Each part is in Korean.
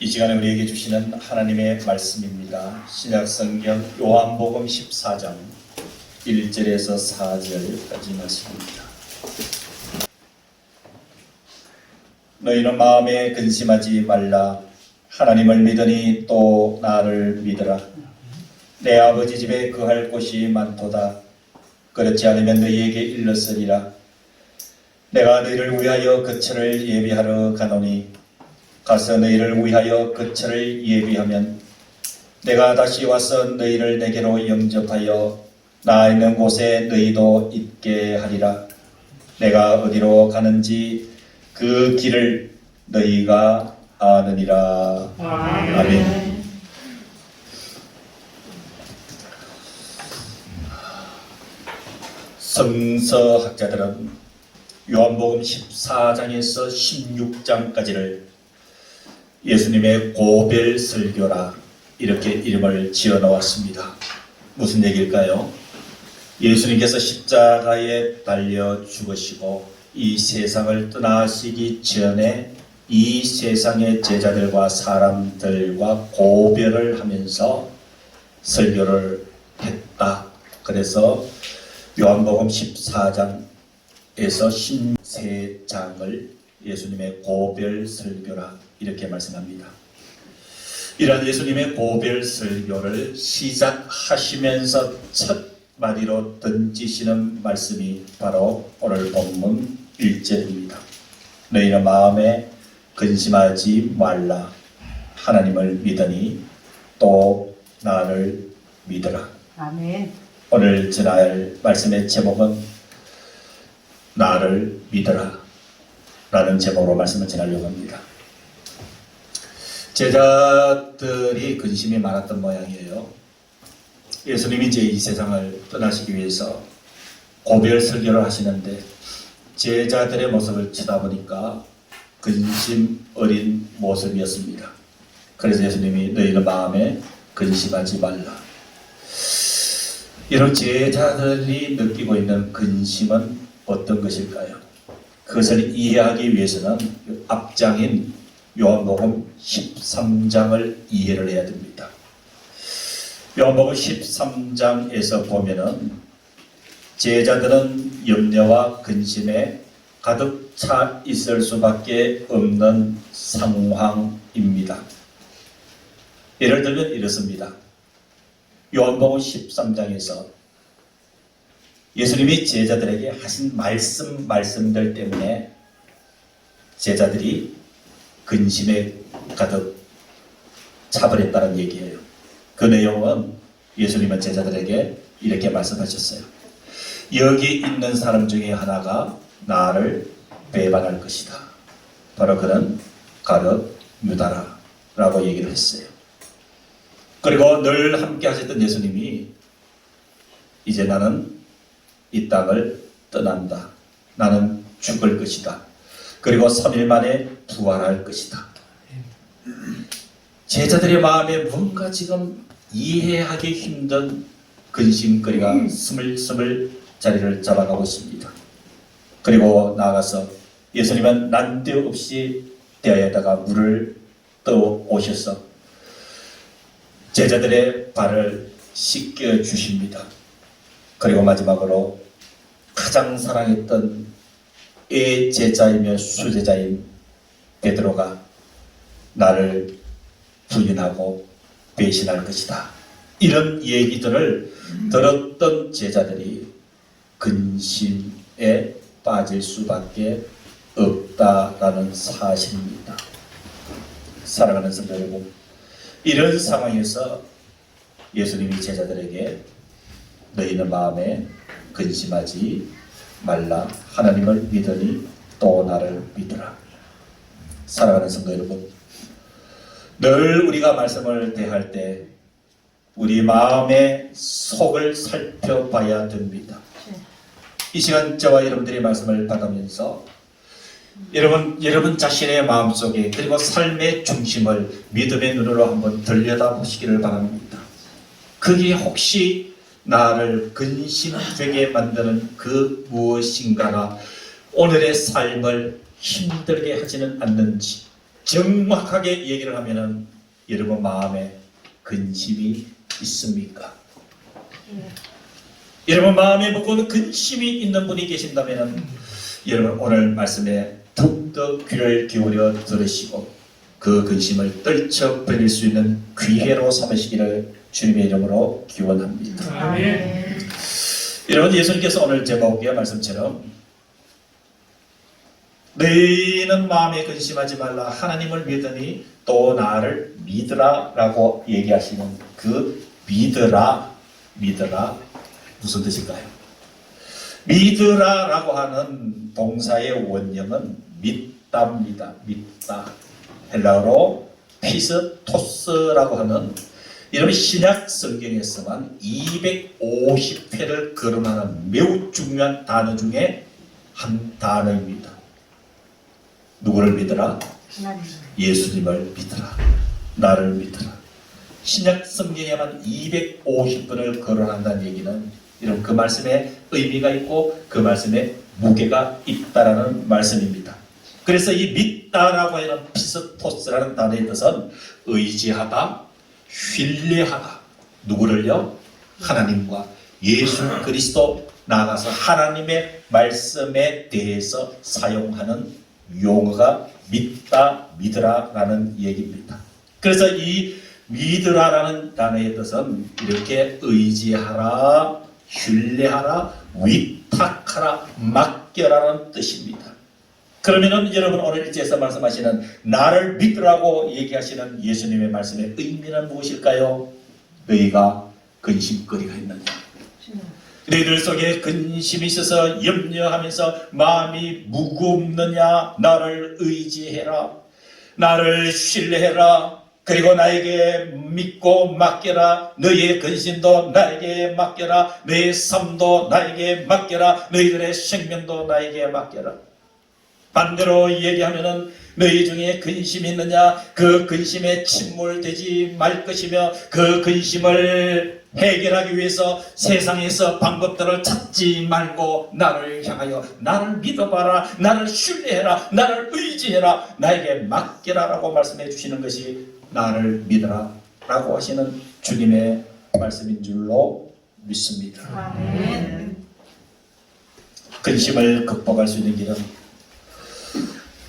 이 시간에 우리에게 주시는 하나님의 말씀입니다. 신약성경 요한복음 14장 1절에서 4절까지 말씀입니다. 너희는 마음에 근심하지 말라. 하나님을 믿으니 또 나를 믿으라. 내 아버지 집에 거할 곳이 많도다. 그렇지 않으면 너희에게 일렀으리라. 내가 너희를 위하여 거처를 예비하러 가노니 가서 너희를 위하여 거처를 예비하면 내가 다시 와서 너희를 내게로 영접하여 나 있는 곳에 너희도 있게 하리라. 내가 어디로 가는지 그 길을 너희가 아느니라. 아멘. 성서학자들은 요한복음 14장에서 16장까지를 예수님의 고별 설교라 이렇게 이름을 지어 놓았습니다. 무슨 얘기일까요? 예수님께서 십자가에 달려 죽으시고 이 세상을 떠나시기 전에 이 세상의 제자들과 사람들과 고별을 하면서 설교를 했다. 그래서 요한복음 14장에서 13장을 예수님의 고별 설교라 이렇게 말씀합니다. 이런 예수님의 고별 설교를 시작하시면서 첫 마디로 던지시는 말씀이 바로 오늘 본문 1절입니다. 너희는 마음에 근심하지 말라. 하나님을 믿으니 또 나를 믿으라. 아멘. 오늘 전할 말씀의 제목은 나를 믿으라 라는 제목으로 말씀을 전하려고 합니다. 제자들이 근심이 많았던 모양이에요. 예수님이 이제 이 세상을 떠나시기 위해서 고별 설교를 하시는데 제자들의 모습을 쳐다보니까 근심 어린 모습이었습니다. 그래서 예수님이 너희는 마음에 근심하지 말라. 이런 제자들이 느끼고 있는 근심은 어떤 것일까요? 그것을 이해하기 위해서는 앞장인 요한복음 13장을 이해를 해야 됩니다. 요한복음 13장에서 보면은 제자들은 염려와 근심에 가득 차 있을 수밖에 없는 상황입니다. 예를 들면 이렇습니다. 요한복음 13장에서 예수님이 제자들에게 하신 말씀들 때문에 제자들이 근심에 가득 차버렸다는 얘기예요. 그 내용은 예수님은 제자들에게 이렇게 말씀하셨어요. 여기 있는 사람 중에 하나가 나를 배반할 것이다. 바로 그는 가룟 유다라 라고 얘기를 했어요. 그리고 늘 함께 하셨던 예수님이 이제 나는 이 땅을 떠난다. 나는 죽을 것이다. 그리고 3일 만에 부활할 것이다. 제자들의 마음에 뭔가 지금 이해하기 힘든 근심거리가 스물스물 자리를 잡아가고 있습니다. 그리고 나아가서 예수님은 난데없이 대야에다가 물을 떠오셔서 제자들의 발을 씻겨 주십니다. 그리고 마지막으로 가장 사랑했던 제자이며 수제자인 베드로가 나를 부인하고 배신할 것이다. 이런 얘기들을 들었던 제자들이 근심에 빠질 수밖에 없다라는 사실입니다. 사랑하는 성도 여러분, 이런 상황에서 예수님이 제자들에게 너희는 마음에 근심하지 말라. 하나님을 믿으니 또 나를 믿으라. 사랑하는 성도 여러분, 늘 우리가 말씀을 대할 때 우리 마음의 속을 살펴봐야 됩니다. 이 시간 저와 여러분들의 말씀을 받으면서 여러분 자신의 마음속에 그리고 삶의 중심을 믿음의 눈으로 한번 들여다보시기를 바랍니다. 그게 혹시 나를 근심되게 만드는 그 무엇인가가 오늘의 삶을 힘들게 하지는 않는지, 정확하게 얘기를 하면은 여러분 마음에 근심이 있습니까? 여러분 마음에 묻고는 근심이 있는 분이 계신다면은 여러분 오늘 말씀에 더욱더 귀를 기울여 들으시고 그 근심을 떨쳐버릴 수 있는 기회로 삼으시기를 주님의 이름으로 기원합니다. 아멘. 여러분 예수님께서 오늘 제목의 말씀처럼 너희는 마음에 근심하지 말라 하나님을 믿으니 또 나를 믿으라 라고 얘기하시는 그 믿으라 무슨 뜻일까요? 믿으라 라고 하는 동사의 원형은 믿답니다. 믿다. 헬라어로 피스토스라고 하는 이런 신약 성경에서만 250회를 거론하는 매우 중요한 단어 중에 한 단어입니다. 누구를 믿으라? 예수님을 믿으라. 나를 믿으라. 신약 성경에만 250번을 거론한다는 얘기는 이런 그 말씀에 의미가 있고 그 말씀에 무게가 있다라는 말씀입니다. 그래서 이 믿다라고 하는 피스토스라는 단어의 뜻은 의지하다, 신뢰하다. 누구를요? 하나님과 예수 그리스도 나아가서 하나님의 말씀에 대해서 사용하는 용어가 믿다, 믿으라라는 얘기입니다. 그래서 이 믿으라라는 단어의 뜻은 이렇게 의지하라, 신뢰하라, 위탁하라, 맡겨라는 뜻입니다. 그러면은 여러분 오늘 일제에서 말씀하시는 나를 믿으라고 얘기하시는 예수님의 말씀의 의미는 무엇일까요? 너희가 근심거리가 있느냐? 너희들 속에 근심이 있어서 염려하면서 마음이 무겁느냐? 나를 의지해라. 나를 신뢰해라. 그리고 나에게 믿고 맡겨라. 너희의 근심도 나에게 맡겨라. 너희의 삶도 나에게 맡겨라. 너희들의 생명도 나에게 맡겨라. 반대로 얘기하면은 너희 중에 근심이 있느냐? 그 근심에 침몰되지 말 것이며 그 근심을 해결하기 위해서 세상에서 방법들을 찾지 말고 나를 향하여 나를 믿어봐라. 나를 신뢰해라. 나를 의지해라. 나에게 맡겨라 라고 말씀해 주시는 것이 나를 믿어라 라고 하시는 주님의 말씀인 줄로 믿습니다. 아멘. 근심을 극복할 수 있는 길은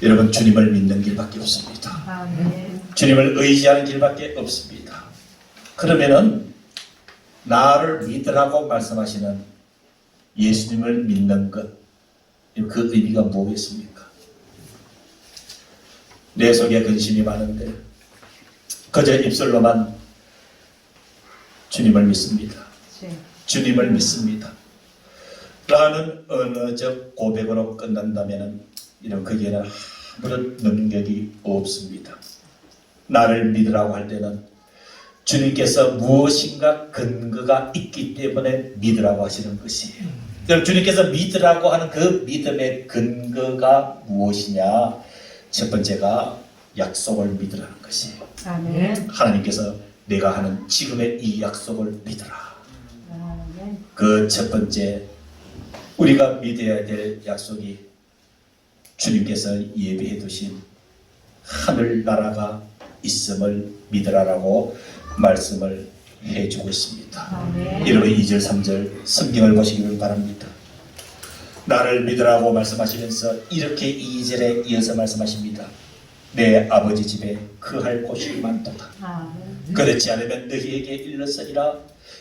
여러분 주님을 믿는 길밖에 없습니다. 아멘. 주님을 의지하는 길밖에 없습니다. 그러면은 나를 믿으라고 말씀하시는 예수님을 믿는 것, 그 의미가 뭐겠습니까? 내 속에 근심이 많은데 그저 입술로만 주님을 믿습니다. 주님을 믿습니다. 라는 언어적 고백으로 끝난다면 이런 거기에는 아무런 능력이 없습니다. 나를 믿으라고 할 때는 주님께서 무엇인가 근거가 있기 때문에 믿으라고 하시는 것이에요. 그럼 주님께서 믿으라고 하는 그 믿음의 근거가 무엇이냐? 첫 번째가 약속을 믿으라는 것이에요. 아멘. 하나님께서 내가 하는 지금의 이 약속을 믿으라. 아멘. 그 첫 번째 우리가 믿어야 될 약속이 주님께서 예비해 두신 하늘나라가 있음을 믿으라라고 말씀을 해주고 있습니다. 아멘. 여러분 2절 3절 성경을 보시기를 바랍니다. 나를 믿으라고 말씀하시면서 이렇게 2절에 이어서 말씀하십니다. 내 아버지 집에 거할 곳이 많도다. 아멘. 그렇지 않으면 너희에게 일렀으리라.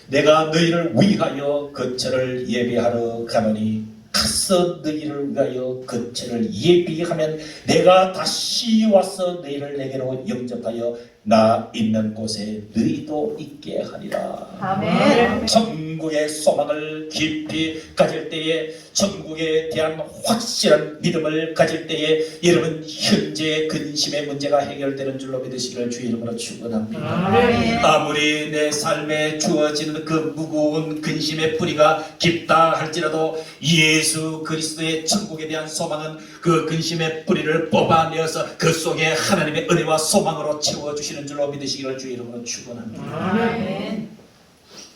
내가 너희를 위하여 거처를 예비하러 가노니 가서 너희를 위하여 거처를 예비하면 내가 다시 와서 너희를 내게로 영접하여 나 있는 곳에 너희도 있게 하리라. 아멘. 천국의 소망을 깊이 가질 때에 천국에 대한 확실한 믿음을 가질 때에 여러분 현재의 근심의 문제가 해결되는 줄로 믿으시기를 주의 이름으로 축원합니다. 아멘. 아무리 내 삶에 주어지는 그 무거운 근심의 뿌리가 깊다 할지라도 예수 그리스도의 천국에 대한 소망은 그 근심의 뿌리를 뽑아내어서 그 속에 하나님의 은혜와 소망으로 채워주시는 줄로 믿으시기를 주의 이름으로 축원합니다. 아멘.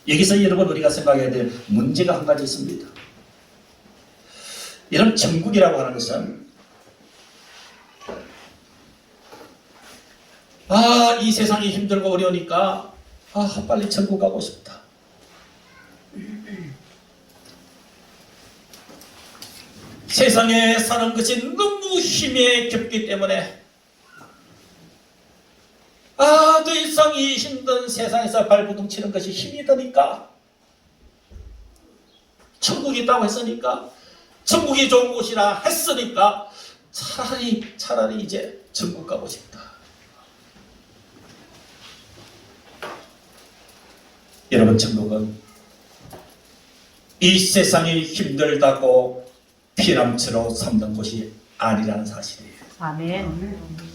여기서 여러분 우리가 생각해야 될 문제가 한 가지 있습니다. 이런 천국이라고 하는 것은 아, 이 세상이 힘들고 어려우니까 빨리 천국 가고 싶다. 세상에 사는 것이 너무 힘에 겹기 때문에 더 이상 이 힘든 세상에서 발버둥 치는 것이 힘이 드니까 천국이 있다고 했으니까 천국이 좋은 곳이라 했으니까 차라리 이제 천국 가고 싶다. 여러분, 천국은 이 세상이 힘들다고 피난처로 삼는 곳이 아니라는 사실이에요. 아멘.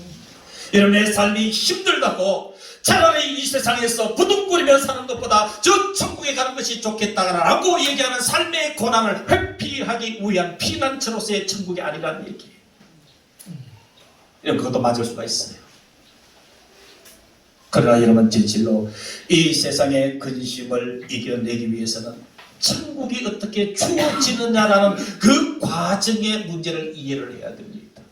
여러분의 삶이 힘들다고 차라리 이 세상에서 부둥거리며 사는 것보다 저 천국에 가는 것이 좋겠다라고 얘기하는 삶의 고난을 회피하기 위한 피난처로서의 천국이 아니라는 얘기예요. 여러분, 그것도 맞을 수가 있어요. 그러나 여러분, 진실로 이 세상의 근심을 이겨내기 위해서는 천국이 어떻게 주어지느냐라는 그 과정의 문제를 이해를 해야 됩니다.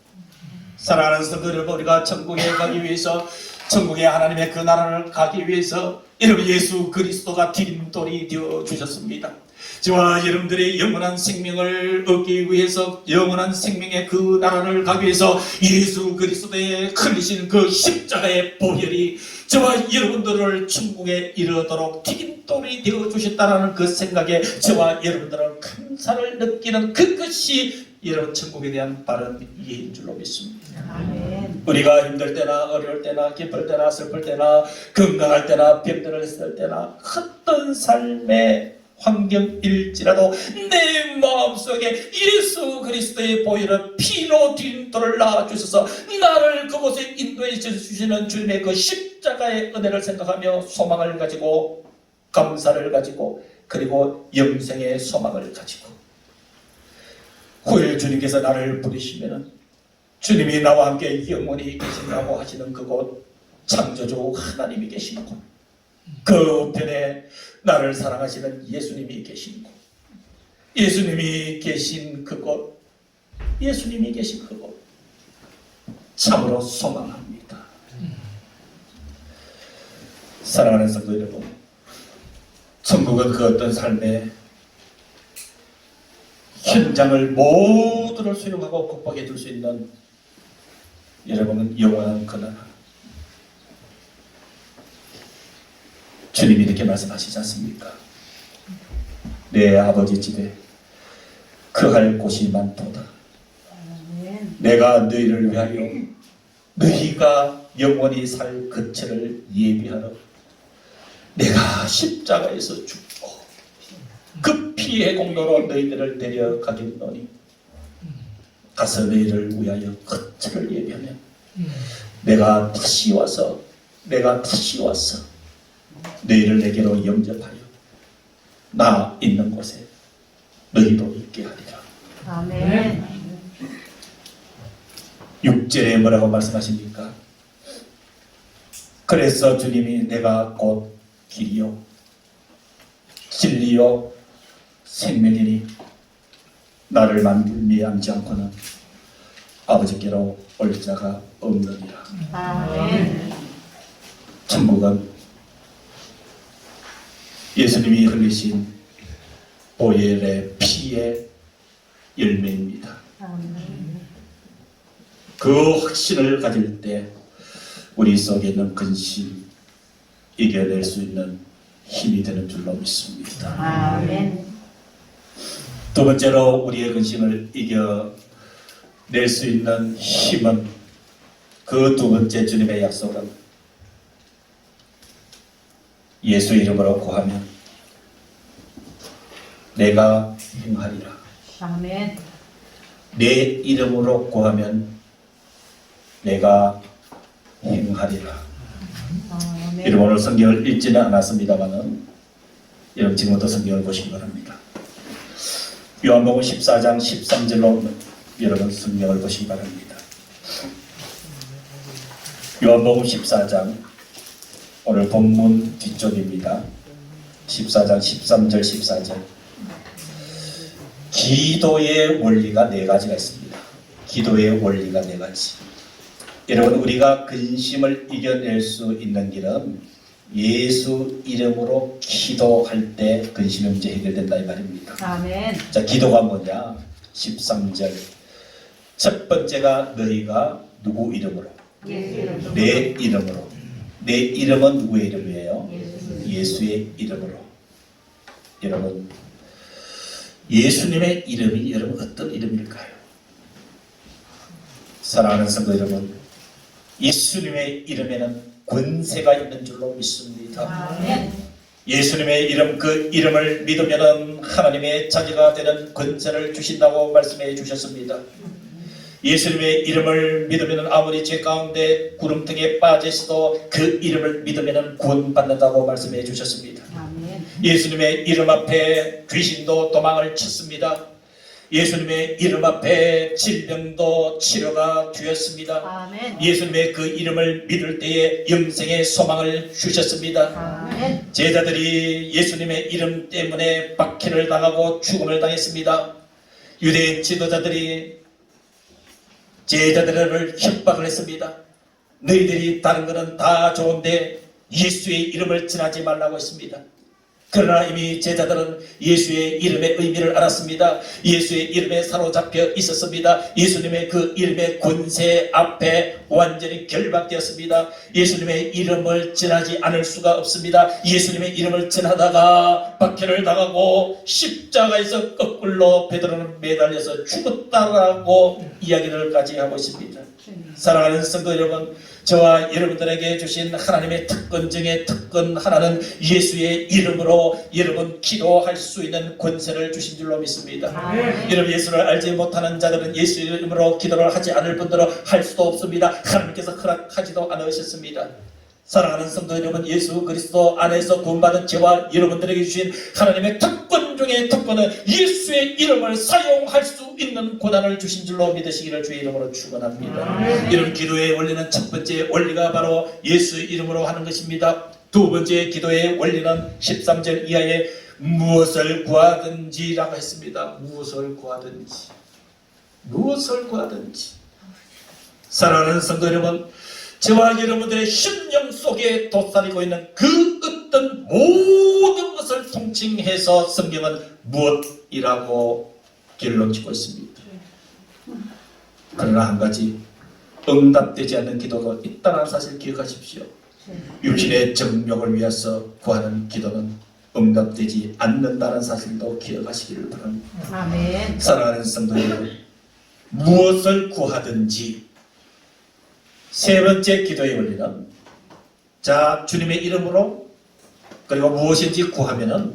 사랑하는 성도 여러분, 우리가 천국에 가기 위해서, 천국의 하나님의 그 나라를 가기 위해서 여러분, 예수 그리스도가 디딤돌이 되어 주셨습니다. 저와 여러분들의 영원한 생명을 얻기 위해서, 영원한 생명의 그 나라를 가기 위해서 예수 그리스도의 흘리신 그 십자가의 보혈이 저와 여러분들을 천국에 이르도록 디딤돌이 되어 주셨다는 그 생각에 저와 여러분들은 감사를 느끼는 그것이 여러분 천국에 대한 바른 이해인 줄로 믿습니다. 아멘. 우리가 힘들 때나 어려울 때나 기쁠 때나 슬플 때나 건강할 때나 병들을 했을 때나 어떤 삶의 환경일지라도 내 마음속에 예수 그리스도의 보혈은 피로 뒷돌을 낳아주셔서 나를 그곳에 인도해 주시는 주님의 그 십자가의 은혜를 생각하며 소망을 가지고 감사를 가지고 그리고 영생의 소망을 가지고 후일 주님께서 나를 부르시면 주님이 나와 함께 영원히 계신다고 하시는 그곳 창조주 하나님이 계신 곳, 그 편에 나를 사랑하시는 예수님이 계신 곳, 예수님이 계신 그곳, 예수님이 계신 그곳 참으로 소망합니다. 사랑하는 성도 여러분, 천국은 그 어떤 삶의 현장을 모두를 수용하고 극복해 줄 수 있는 여러분은 영원한 그 나라. 주님이 이렇게 말씀하시지 않습니까? 내 아버지 집에 거할 곳이 많도다. 아멘. 내가 너희를 위하여 너희가 영원히 살 거처를 예비하러 내가 십자가에서 죽고 그 피의 공로로 너희들을 데려가겠노니 가서 너희를 위하여 거처를 예비하면 내가 다시 와서 너희를 내게로 영접하여 나 있는 곳에 너희도 있게 하리라. 아멘. 6절에 뭐라고 말씀하십니까? 그래서 주님이 내가 곧 길이요 진리요 생명이니 나를 말미암지 않고는 아버지께로 올 자가 없느니라. 아멘. 천국은 예수님이 흘리신 보혈의 피의 열매입니다. 아멘. 그 확신을 가질 때 우리 속에 있는 근심 이겨낼 수 있는 힘이 되는 줄로 믿습니다. 아멘. 두 번째로 우리의 근심을 이겨낼 수 있는 힘은 그 두 번째 주님의 약속은 예수 이름으로 구하면 내가 행하리라. 아멘. 내 이름으로 구하면 내가 행하리라. 아멘. 여러분, 오늘 성경을 읽지는 않았습니다만은 여러분 지금부터 성경을 보시기 바랍니다. 요한복음 14장 13절로 여러분 성경을 보시기 바랍니다. 요한복음 14장 오늘 본문 뒤쪽입니다. 14장 13절 14절. 기도의 원리가 네 가지가 있습니다. 기도의 원리가 네 가지. 여러분, 우리가 근심을 이겨낼 수 있는 길은 예수 이름으로 기도할 때 근심의 문제 해결된다 이 말입니다. 아멘. 자, 기도가 뭐냐? 13절. 첫 번째가 너희가 누구 이름으로? 내 이름으로. 내 이름은 누구의 이름이에요? 예수의 이름으로. 여러분, 예수님의 이름이 여러분 어떤 이름일까요? 사랑하는 성도 여러분, 예수님의 이름에는 권세가 있는 줄로 믿습니다. 아멘. 예수님의 이름, 그 이름을 믿으면 하나님의 자녀가 되는 권세를 주신다고 말씀해 주셨습니다. 예수님의 이름을 믿으면 아무리 죄 가운데 구름등에 빠져 있어도 그 이름을 믿으면 구원받는다고 말씀해 주셨습니다. 아멘. 예수님의 이름 앞에 귀신도 도망을 쳤습니다. 예수님의 이름 앞에 질병도 치료가 되었습니다. 아멘. 예수님의 그 이름을 믿을 때에 영생의 소망을 주셨습니다. 아멘. 제자들이 예수님의 이름 때문에 박해를 당하고 죽음을 당했습니다. 유대인 지도자들이 제자들을 협박을 했습니다. 너희들이 다른 것은 다 좋은데 예수의 이름을 전하지 말라고 했습니다. 그러나 이미 제자들은 예수의 이름의 의미를 알았습니다. 예수의 이름에 사로잡혀 있었습니다. 예수님의 그 이름의 권세 앞에 완전히 결박되었습니다. 예수님의 이름을 전하지 않을 수가 없습니다. 예수님의 이름을 전하다가 박해를 당하고 십자가에서 거꾸로 베드로는 매달려서 죽었다라고 이야기를까지 하고 있습니다. 사랑하는 성도 여러분, 저와 여러분들에게 주신 하나님의 특권 중에 특권 하나는 예수의 이름으로 여러분 기도할 수 있는 권세를 주신 줄로 믿습니다. 아멘. 여러분, 예수를 알지 못하는 자들은 예수의 이름으로 기도를 하지 않을 분들은 할 수도 없습니다. 하나님께서 허락하지도 않으셨습니다. 사랑하는 성도 여러분, 예수 그리스도 안에서 구원받은 저와 여러분들에게 주신 하나님의 특권 중에 특권은 예수의 이름을 사용할 수 있는 고난을 주신 줄로 믿으시기를 주의 이름으로 축원합니다. 이런 기도의 원리는 첫 번째 원리가 바로 예수의 이름으로 하는 것입니다. 두 번째 기도의 원리는 13절 이하에 무엇을 구하든지라고 했습니다. 무엇을 구하든지. 무엇을 구하든지. 사랑하는 성도 여러분, 저와 여러분들의 심령 속에 돋살이고 있는 그 어떤 모든 것을 통칭해서 성경은 무엇이라고 결론 짓고 있습니다. 그러나 한 가지, 응답되지 않는 기도가 있다는 사실 기억하십시오. 육신의 정욕을 위해서 구하는 기도는 응답되지 않는다는 사실도 기억하시기를 바랍니다. 아멘. 사랑하는 성도 여러분, 무엇을 구하든지. 세 번째 기도의 원리는, 자, 주님의 이름으로 그리고 무엇인지 구하면은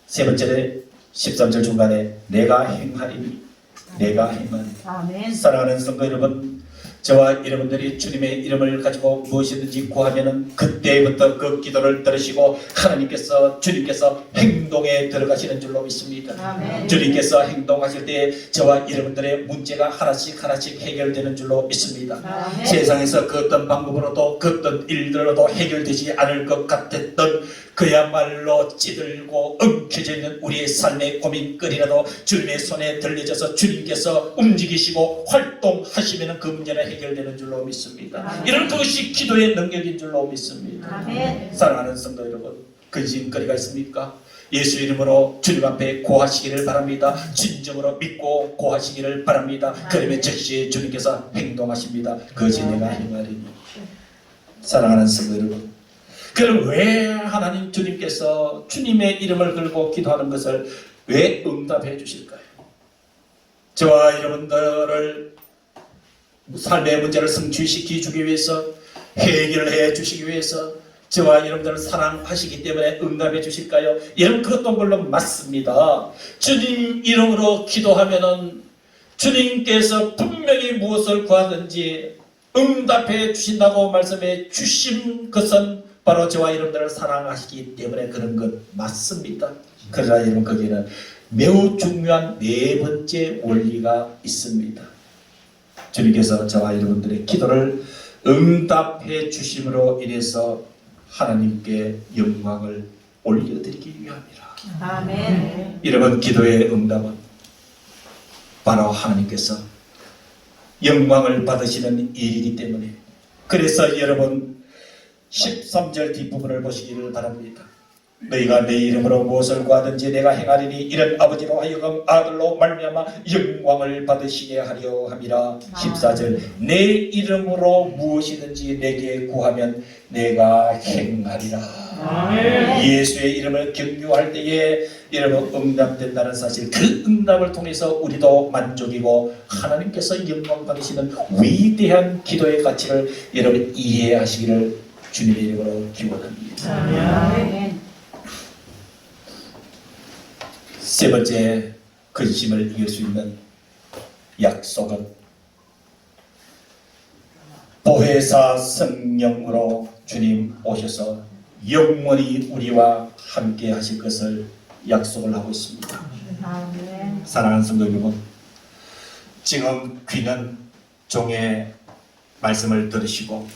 세 번째 13절 중간에 내가 행하리니, 내가 행하리니. 아멘. 사랑하는 성도 여러분, 저와 여러분들이 주님의 이름을 가지고 무엇이든지 구하면은 그때부터 그 기도를 들으시고 주님께서 행동에 들어가시는 줄로 믿습니다. 아멘. 주님께서 행동하실 때 저와 여러분들의 문제가 하나씩 해결되는 줄로 믿습니다. 아멘. 세상에서 그 어떤 방법으로도 그 어떤 일들로도 해결되지 않을 것 같았던 그야말로 찌들고 엉켜져 있는 우리의 삶의 고민거리라도 주님의 손에 들려져서 주님께서 움직이시고 활동하시면 그 문제는 해결되는 줄로 믿습니다. 아멘. 이런 것이 기도의 능력인 줄로 믿습니다. 아멘. 사랑하는 성도 여러분, 근심거리가 있습니까? 예수 이름으로 주님 앞에 고하시기를 바랍니다. 진정으로 믿고 고하시기를 바랍니다. 그러면 즉시 주님께서 행동하십니다. 그것이 내가 행하리니. 사랑하는 성도 여러분, 그럼 왜 하나님 주님께서 주님의 이름을 걸고 기도하는 것을 왜 응답해 주실까요? 저와 여러분들을 삶의 문제를 성취시키 주기 위해서, 해결해 주시기 위해서 저와 여러분들을 사랑하시기 때문에 응답해 주실까요? 여러분, 그것도 물론 맞습니다. 주님 이름으로 기도하면은 주님께서 분명히 무엇을 구하든지 응답해 주신다고 말씀해 주신 것은 바로 저와 여러분들을 사랑하시기 때문에 그런 것 맞습니다. 그러나 여러분, 거기에는 매우 중요한 네 번째 원리가 있습니다. 주님께서 저와 여러분들의 기도를 응답해 주심으로 인해서 하나님께 영광을 올려드리기 위함이라. 아멘. 여러분, 기도의 응답은 바로 하나님께서 영광을 받으시는 일이기 때문에, 그래서 여러분 13절 뒷부분을 보시기를 바랍니다. 너희가 내 이름으로 무엇을 구하든지 내가 행하리니 이런 아버지로 하여금 아들로 말미암아 영광을 받으시게 하려 함이라. 14절 내 이름으로 무엇이든지 내게 구하면 내가 행하리라. 예수의 이름을 경유할 때에 여러분 응답된다는 사실, 그 응답을 통해서 우리도 만족이고 하나님께서 영광 받으시는 위대한 기도의 가치를 여러분 이해하시기를 주님의 이름으로 기원합니다. 아멘. 세 번째, 근심을 이길 수 있는 약속은 보혜사 성령으로 주님 오셔서 영원히 우리와 함께 하실 것을 약속을 하고 있습니다. 아멘. 사랑하는 성도 여러분, 지금 귀는 종의 말씀을 들으시고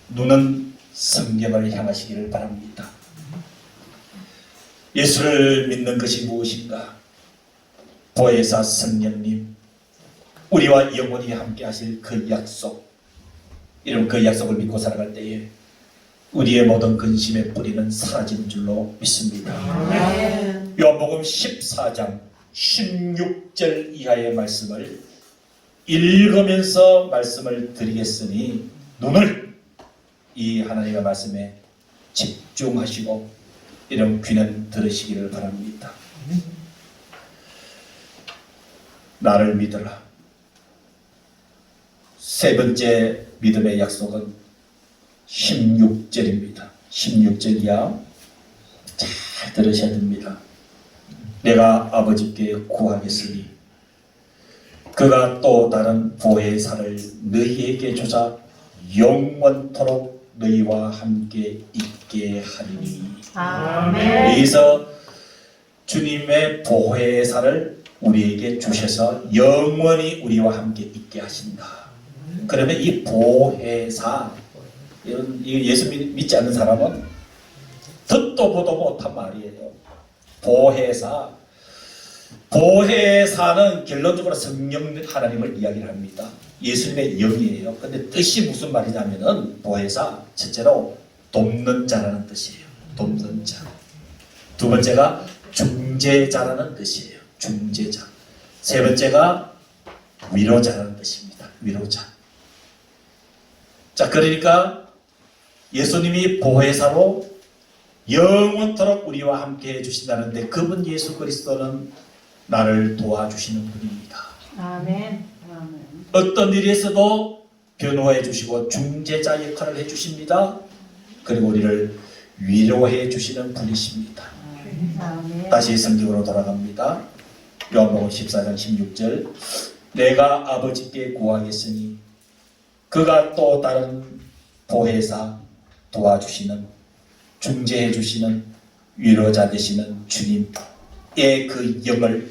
눈은 성경을 향하시기를 바랍니다. 예수를 믿는 것이 무엇인가? 보혜사 성령님, 우리와 영원히 함께 하실 그 약속, 이런 그 약속을 믿고 살아갈 때에 우리의 모든 근심의 뿌리는 사라진 줄로 믿습니다. 아멘. 요한복음 14장 16절 이하의 말씀을 읽으면서 말씀을 드리겠으니 눈을 이 하나님의 말씀에 집중하시고 이런 귀는 들으시기를 바랍니다. 나를 믿으라. 세 번째 믿음의 약속은 16절입니다. 16절 이하 잘 들으셔야 됩니다. 내가 아버지께 구하겠으니 그가 또 다른 보혜사를 너희에게 주사 영원토록 너희와 함께 있게 하리니. 아멘. 여기서 주님의 보혜사를 우리에게 주셔서 영원히 우리와 함께 있게 하신다. 그러면 이 보혜사, 이런 예수 믿지 않는 사람은 듣도 보도 못한 말이에요. 보혜사는 결론적으로 성령 하나님을 이야기를 합니다. 예수님의 영이에요. 근데 뜻이 무슨 말이냐면은 보혜사, 첫째로 돕는 자라는 뜻이에요. 돕는 자. 두 번째가 중재자라는 뜻이에요. 중재자. 세 번째가 위로자라는 뜻입니다. 위로자. 자, 그러니까 예수님이 보혜사로 영원토록 우리와 함께 해주신다는데, 그분 예수 그리스도는 나를 도와주시는 분입니다. 아멘. 어떤 일에서도 변호해 주시고 중재자 역할을 해주십니다. 그리고 우리를 위로해 주시는 분이십니다. 아멘. 다시 성경으로 돌아갑니다. 요한복음 14장 16절 내가 아버지께 구하겠으니 그가 또 다른 보혜사 도와주시는 중재해 주시는 위로자 되시는 주님의 그 영을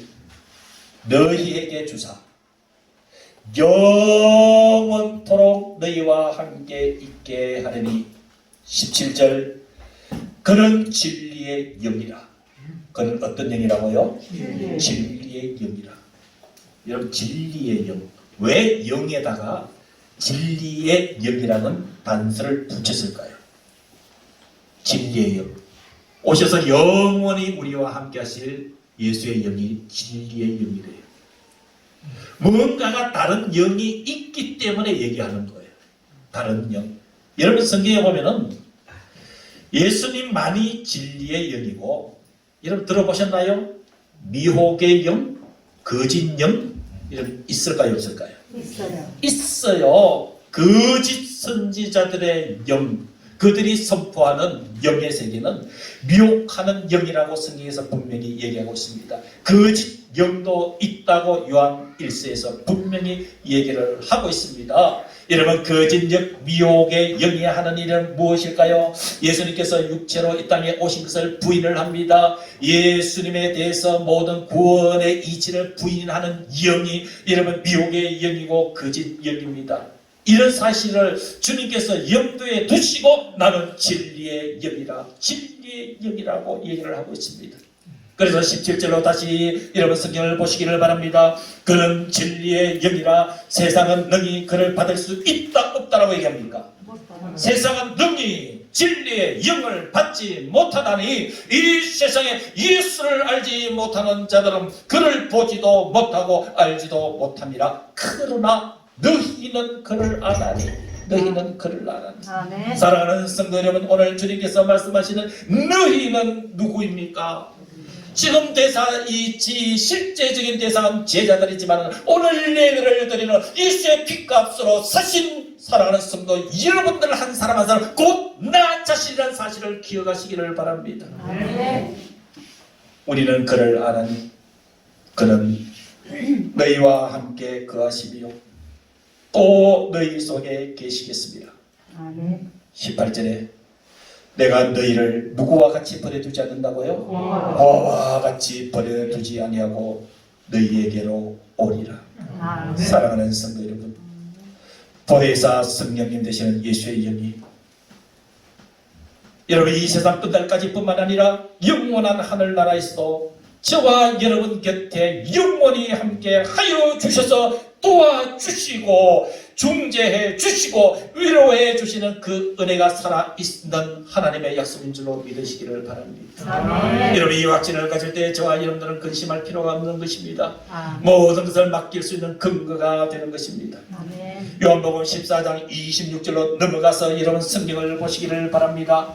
너희에게 주사 영원토록 너희와 함께 있게 하리니. 17절 그는 진리의 영이라. 그는 어떤 영이라고요? 진리의 영이라. 여러분, 진리의 영. 왜 영에다가 진리의 영이라는 단서를 붙였을까요? 진리의 영. 오셔서 영원히 우리와 함께 하실 예수의 영이 진리의 영이래요. 뭔가가 다른 영이 있기 때문에 얘기하는 거예요. 다른 영. 여러분, 성경에 보면은 예수님만이 진리의 영이고, 여러분 들어보셨나요? 미혹의 영, 거짓 영, 이런 있을까요, 없을까요? 있어요. 있어요. 거짓 선지자들의 영, 그들이 선포하는 영의 세계는 미혹하는 영이라고 성경에서 분명히 얘기하고 있습니다. 거짓 영도 있다고 요한 1서에서 분명히 얘기를 하고 있습니다. 여러분, 거짓 영, 미혹의 영이 하는 일은 무엇일까요? 예수님께서 육체로 이 땅에 오신 것을 부인을 합니다. 예수님에 대해서 모든 구원의 이치를 부인하는 영이 여러분 미혹의 영이고 거짓 영입니다. 이런 사실을 주님께서 염두에 두시고 나는 진리의 영이라, 진리의 영이라고 얘기를 하고 있습니다. 그래서 17절로 다시 여러분 성경을 보시기를 바랍니다. 그는 진리의 영이라 세상은 능히 그를 받을 수 있다 없다라고 얘기합니까? 세상은 능히 진리의 영을 받지 못하다니 이 세상에 예수를 알지 못하는 자들은 그를 보지도 못하고 알지도 못함이라. 그러나 너희는 그를 아나니 너희는 그를 아나니. 아멘. 사랑하는 성도 여러분, 오늘 주님께서 말씀하시는 너희는 누구입니까? 지금 대사이지 실제적인 대상은 제자들이지만 오늘 예배를 드리는 예수의 피값으로 사신 사랑하는 성도 여러분들 한 사람 한 사람 곧 나 자신이라는 사실을 기억하시기를 바랍니다. 아멘. 우리는 그를 아나니 그는 너희와 함께 거하시며 또 너희 속에 계시겠습니다. 아멘. 18절에 내가 너희를 누구와 같이 버려두지 않는다고요? 보아와 같이 버려두지 아니하고 너희에게로 오리라. 아멘. 사랑하는 성도 여러분, 보혜사 성령님 되시는 예수의 영이 여러분 이 세상 끝날까지 뿐만 아니라 영원한 하늘나라에서도 저와 여러분 곁에 영원히 함께 하여 주셔서 도와주시고 중재해 주시고 위로해 주시는 그 은혜가 살아있는 하나님의 약속인 줄로 믿으시기를 바랍니다. 아멘. 여러분 이 확신을 가질 때 저와 여러분들은 근심할 필요가 없는 것입니다. 아멘. 모든 것을 맡길 수 있는 근거가 되는 것입니다. 아멘. 요한복음 14장 26절로 넘어가서 여러분 성경을 보시기를 바랍니다.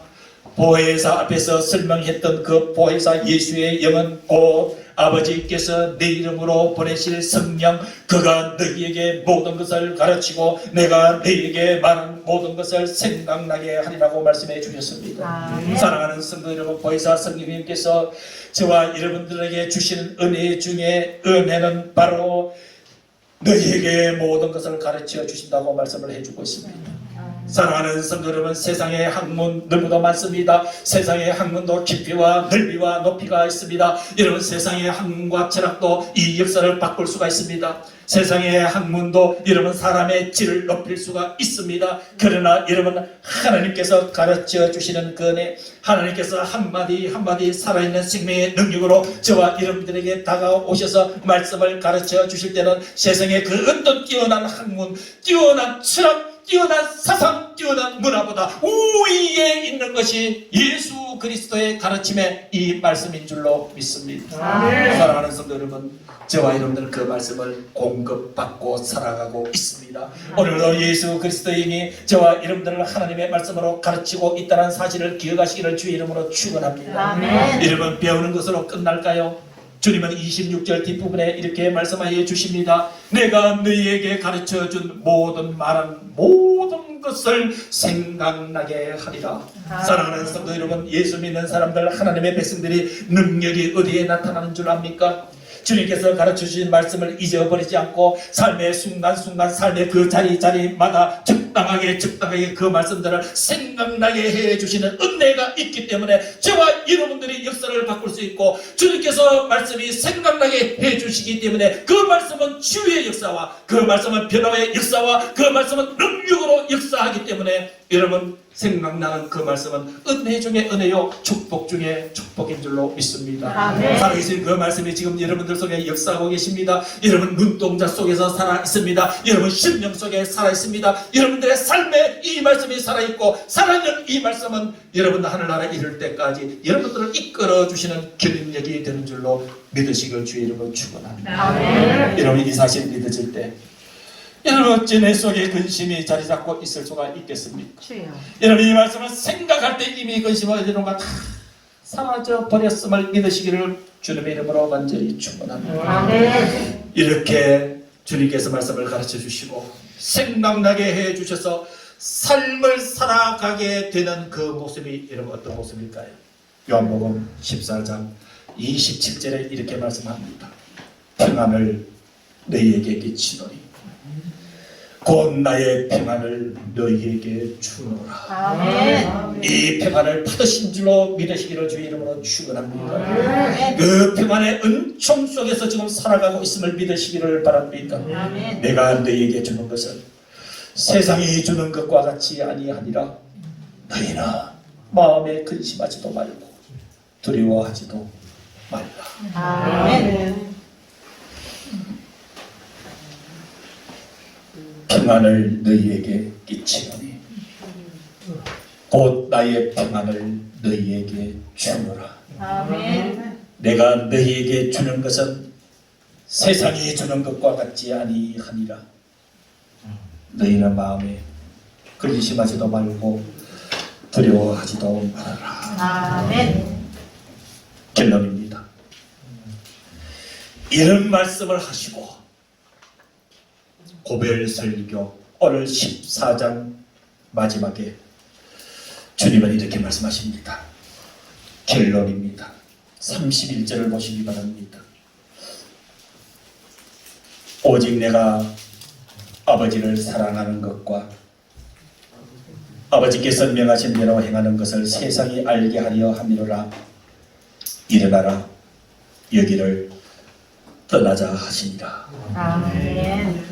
보혜사 앞에서 설명했던 그 보혜사 예수의 영은 곧 아버지께서 내 이름으로 보내실 성령, 그가 너희에게 모든 것을 가르치고 내가 너희에게 말한 모든 것을 생각나게 하리라고 말씀해 주셨습니다. 아멘. 사랑하는 성도 여러분, 보혜사 성령님께서 저와 여러분들에게 주시는 은혜 중에 은혜는 바로 너희에게 모든 것을 가르쳐 주신다고 말씀을 해주고 있습니다. 사랑하는 성도 여러분, 세상의 학문 너무도 많습니다. 세상의 학문도 깊이와 넓이와 높이가 있습니다. 여러분 세상의 학문과 철학도 이 역사를 바꿀 수가 있습니다. 세상의 학문도 여러분 사람의 질을 높일 수가 있습니다. 그러나 여러분 하나님께서 가르쳐 주시는 그 은혜, 하나님께서 한마디 한마디 살아있는 생명의 능력으로 저와 여러분들에게 다가오셔서 말씀을 가르쳐 주실 때는 세상의 그 어떤 뛰어난 학문, 뛰어난 철학, 뛰어난 사상, 뛰어난 문화보다 우위에 있는 것이 예수 그리스도의 가르침의 이 말씀인 줄로 믿습니다. 아멘. 사랑하는 성도 여러분, 저와 여러분들은 그 말씀을 공급받고 살아가고 있습니다. 오늘도 예수 그리스도인이 저와 여러분들을 하나님의 말씀으로 가르치고 있다는 사실을 기억하시기를 주의 이름으로 축원합니다. 아멘. 여러분 배우는 것으로 끝날까요? 주님은 26절 뒷부분에 이렇게 말씀하여 주십니다. 내가 너희에게 가르쳐준 모든 말은 모든 것을 생각나게 하리라. 사랑하는 성도 여러분, 예수 믿는 사람들, 하나님의 백성들이 능력이 어디에 나타나는 줄 압니까? 주님께서 가르쳐주신 말씀을 잊어버리지 않고 삶의 순간순간 삶의 그 자리마다 적당하게 그 말씀들을 생각나게 해주시는 은혜가 있기 때문에 저와 여러분들이 역사를 바꿀 수 있고 주님께서 말씀이 생각나게 해주시기 때문에 그 말씀은 치유의 역사와 그 말씀은 변화의 역사와 그 말씀은 능력으로 역사하기 때문에 여러분 생각나는 그 말씀은 은혜 중에 은혜요 축복 중에 축복인 줄로 믿습니다. 아멘. 살아계신 그 말씀이 지금 여러분들 속에 역사하고 계십니다. 여러분 눈동자 속에서 살아있습니다. 여러분 심령 속에 살아있습니다. 여러분들의 삶에 이 말씀이 살아있고 살아있는 이 말씀은 여러분 하늘나라에 이를 때까지 여러분들을 이끌어주시는 견인력이 되는 줄로 믿으시길 주의 이름으로 축원합니다. 아멘. 여러분 이 사실 믿어질 때 여러분 어찌 내 속에 근심이 자리 잡고 있을 수가 있겠습니까? 주여. 여러분 이 말씀을 생각할 때 이미 근심과 이런가 다 사라져 버렸음을 믿으시기를 주님의 이름으로 간절히 축원합니다. 아멘. 이렇게 주님께서 말씀을 가르쳐 주시고 생각나게 해 주셔서 삶을 살아가게 되는 그 모습이 여러분 어떤 모습일까요? 요한복음 14장 27절에 이렇게 말씀합니다. 평안을 너희에게 끼치노니 곧 나의 평안을 너희에게 주노라. 아멘. 이 평안을 받으신 줄로 믿으시기를 주의 이름으로 축원합니다. 아멘. 그 평안의 은총 속에서 지금 살아가고 있음을 믿으시기를 바랍니다. 아멘. 내가 너희에게 주는 것은 세상이 주는 것과 같이 아니하니라. 너희는 마음에 근심하지도 말고 두려워하지도 말라. 아멘. 평안을 너희에게 끼치노니 곧 나의 평안을 너희에게 주노라. 아멘. 내가 너희에게 주는 것은 세상이 주는 것과 같지 아니하니라. 너희는 마음에 근심하지도 말고 두려워하지도 말아라. 아멘. 결론입니다. 이런 말씀을 하시고 고별 설교 오늘 14장 마지막에 주님은 이렇게 말씀하십니다. 결론입니다. 31절을 보시기 바랍니다. 오직 내가 아버지를 사랑하는 것과 아버지께서 명하신 대로 행하는 것을 세상이 알게 하려 함이로라. 일어나라 여기를 떠나자 하시니라. 아멘.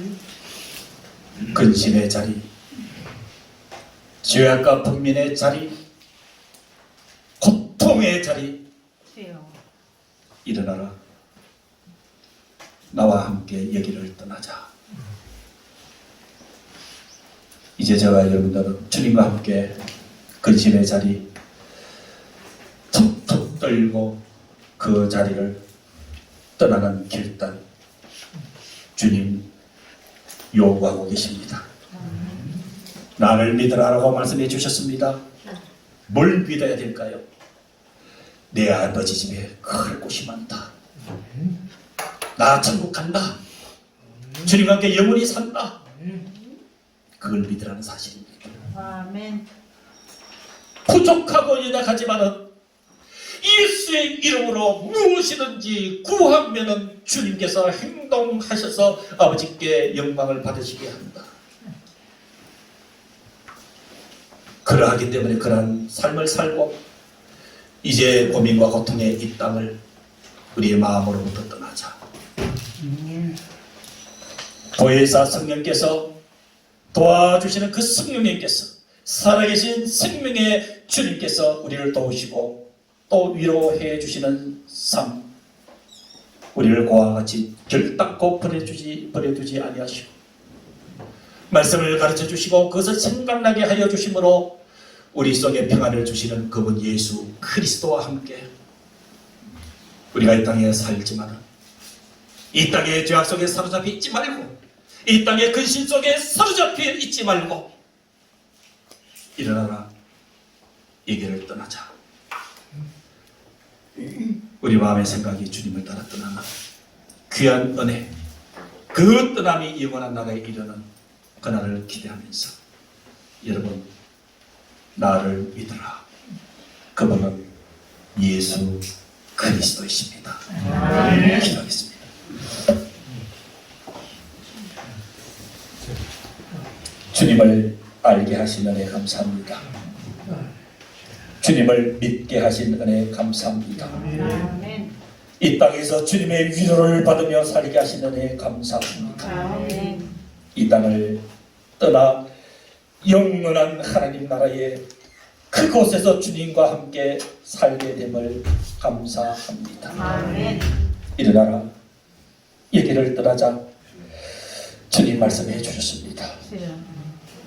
근심의 자리, 죄악과 분민의 자리, 고통의 자리, 주여. 일어나라. 나와 함께 여기를 떠나자. 이제 저와 여러분들은 주님과 함께 근심의 자리 툭툭 떨고 그 자리를 떠나는 길단 주님 요구하고 계십니다. 나를 믿으라고 말씀해 주셨습니다. 뭘 믿어야 될까요? 내 아버지 집에 갈 곳이 많다. 나 천국 간다. 주님과 함께 영원히 산다. 그걸 믿으라는 사실입니다. 아멘. 부족하고 연약하지만은 예수의 이름으로 무엇이든지 구하면은 주님께서 행동하셔서 아버지께 영광을 받으시게 합니다. 그러하기 때문에 그러한 삶을 살고 이제 고민과 고통의 이 땅을 우리의 마음으로부터 떠나자. 보혜사 성령께서 도와주시는 그 성령님께서 살아계신 생명의 주님께서 우리를 도우시고 또 위로해 주시는 삶, 우리를 고와 같이 결단코 버려두지 아니하시고 말씀을 가르쳐 주시고 그것을 생각나게 하여 주심으로 우리 속에 평안을 주시는 그분 예수 그리스도와 함께 우리가 이 땅에 살지만 이 땅의 죄악 속에 사로잡혀 있지 말고 이 땅의 근심 속에 사로잡혀 있지 말고 일어나라. 이 길을 떠나자. 우리 마음의 생각이 주님을 따라 떠나는 귀한 은혜, 그 떠남이 영원한 나라에 이르는 그날을 기대하면서 여러분 나를 믿으라. 그분은 예수 그리스도이십니다. 기도하겠습니다. 주님을 알게 하신 은혜 감사합니다. 주님을 믿게 하신 은혜 감사합니다. 아멘. 이 땅에서 주님의 위로를 받으며 살게 하신 은혜 감사합니다. 아멘. 이 땅을 떠나 영원한 하나님 나라의 그곳에서 주님과 함께 살게 됨을 감사합니다. 아멘. 일어나라. 이 길을 떠나자. 주님 말씀해 주셨습니다. 주여.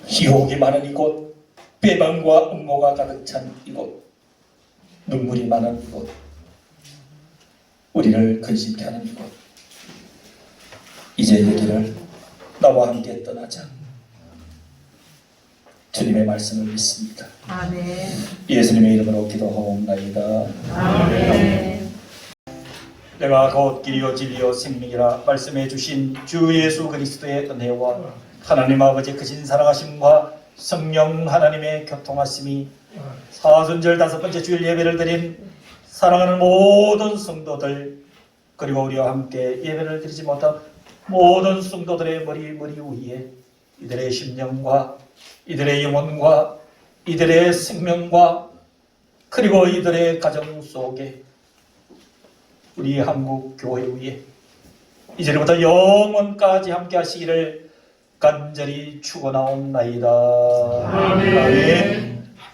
유혹이 많은 이곳, 배반과 음모가 가득 찬 이곳, 눈물이 많은 이곳, 우리를 근심케 하는 이곳, 이제 여기를 나와 함께 떠나자. 주님의 말씀을 믿습니다. 아멘. 예수님의 이름으로 기도하옵나이다. 아멘. 내가 곧 길이요 진리요 생명이라 말씀해 주신 주 예수 그리스도의 은혜와 하나님 아버지 크신 사랑하심과 성령 하나님의 교통하심이 사순절 5번째 주일 예배를 드린 사랑하는 모든 성도들 그리고 우리와 함께 예배를 드리지 못한 모든 성도들의 머리 위에 이들의 심령과 이들의 영혼과 이들의 생명과 그리고 이들의 가정 속에 우리 한국 교회 위에 이제부터 영원까지 함께 하시기를 간절히 축원하옵나이다. 아멘.